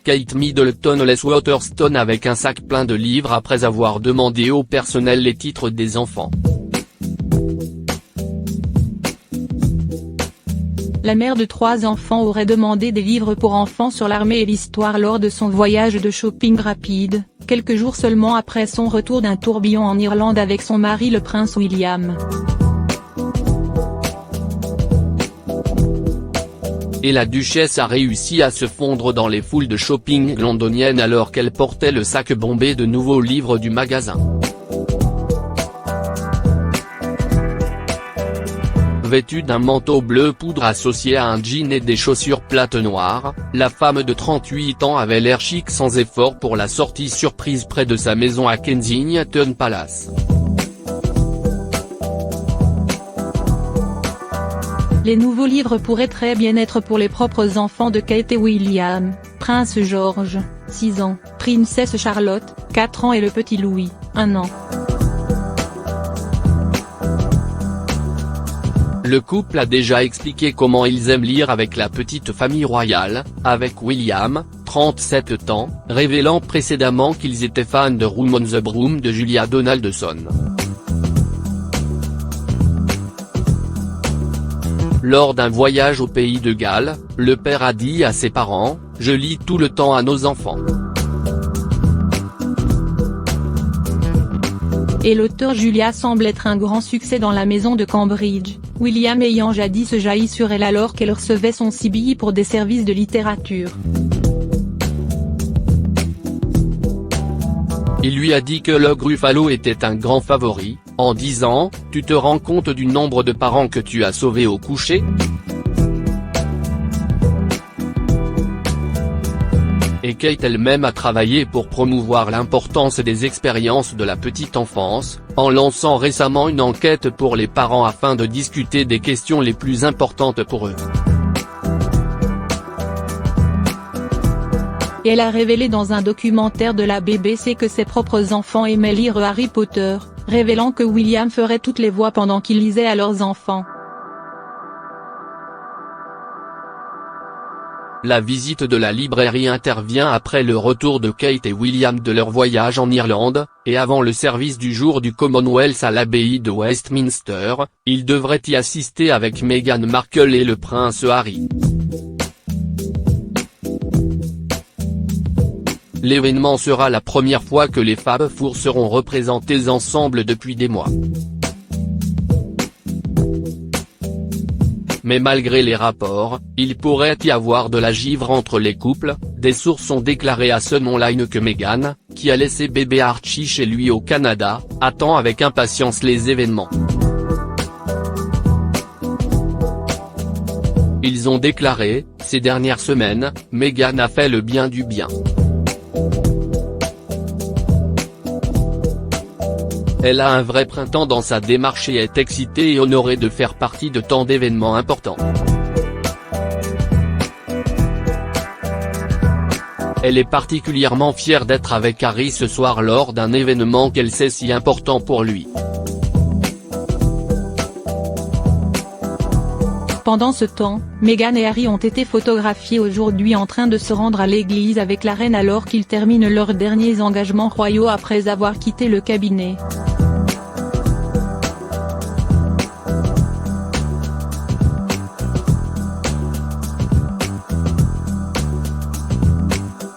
Kate Middleton laisse Waterstone avec un sac plein de livres après avoir demandé au personnel les titres des enfants. La mère de 3 enfants aurait demandé des livres pour enfants sur l'armée et l'histoire lors de son voyage de shopping rapide, quelques jours seulement après son retour d'un tourbillon en Irlande avec son mari le prince William. Et la duchesse a réussi à se fondre dans les foules de shopping londoniennes alors qu'elle portait le sac bombé de nouveaux livres du magasin. Vêtue d'un manteau bleu poudre associé à un jean et des chaussures plates noires, la femme de 38 ans avait l'air chic sans effort pour la sortie surprise près de sa maison à Kensington Palace. Les nouveaux livres pourraient très bien être pour les propres enfants de Kate et William, Prince George, 6 ans, Princesse Charlotte, 4 ans et le petit Louis, 1 an. Le couple a déjà expliqué comment ils aiment lire avec la petite famille royale, avec William, 37 ans, révélant précédemment qu'ils étaient fans de Room on the Broom de Julia Donaldson. Lors d'un voyage au pays de Galles, le père a dit à ses parents, « Je lis tout le temps à nos enfants ». Et l'auteur Julia semble être un grand succès dans la maison de Cambridge, William ayant jadis jailli sur elle alors qu'elle recevait son CBI pour des services de littérature. Il lui a dit que Log Ruffalo était un grand favori, en disant « Tu te rends compte du nombre de parents que tu as sauvés au coucher ?» Et Kate elle-même a travaillé pour promouvoir l'importance des expériences de la petite enfance, en lançant récemment une enquête pour les parents afin de discuter des questions les plus importantes pour eux. Et elle a révélé dans un documentaire de la BBC que ses propres enfants aimaient lire Harry Potter, révélant que William ferait toutes les voix pendant qu'il lisait à leurs enfants. La visite de la librairie intervient après le retour de Kate et William de leur voyage en Irlande, et avant le service du jour du Commonwealth à l'abbaye de Westminster. Ils devraient y assister avec Meghan Markle et le prince Harry. L'événement sera la première fois que les Fab Four seront représentés ensemble depuis des mois. Mais malgré les rapports, il pourrait y avoir de la givre entre les couples. Des sources ont déclaré à Sun Online que Meghan, qui a laissé bébé Archie chez lui au Canada, attend avec impatience les événements. Ils ont déclaré, ces dernières semaines, Meghan a fait le bien du bien. Elle a un vrai printemps dans sa démarche et est excitée et honorée de faire partie de tant d'événements importants. Elle est particulièrement fière d'être avec Harry ce soir lors d'un événement qu'elle sait si important pour lui. Pendant ce temps, Meghan et Harry ont été photographiés aujourd'hui en train de se rendre à l'église avec la reine alors qu'ils terminent leurs derniers engagements royaux après avoir quitté le cabinet.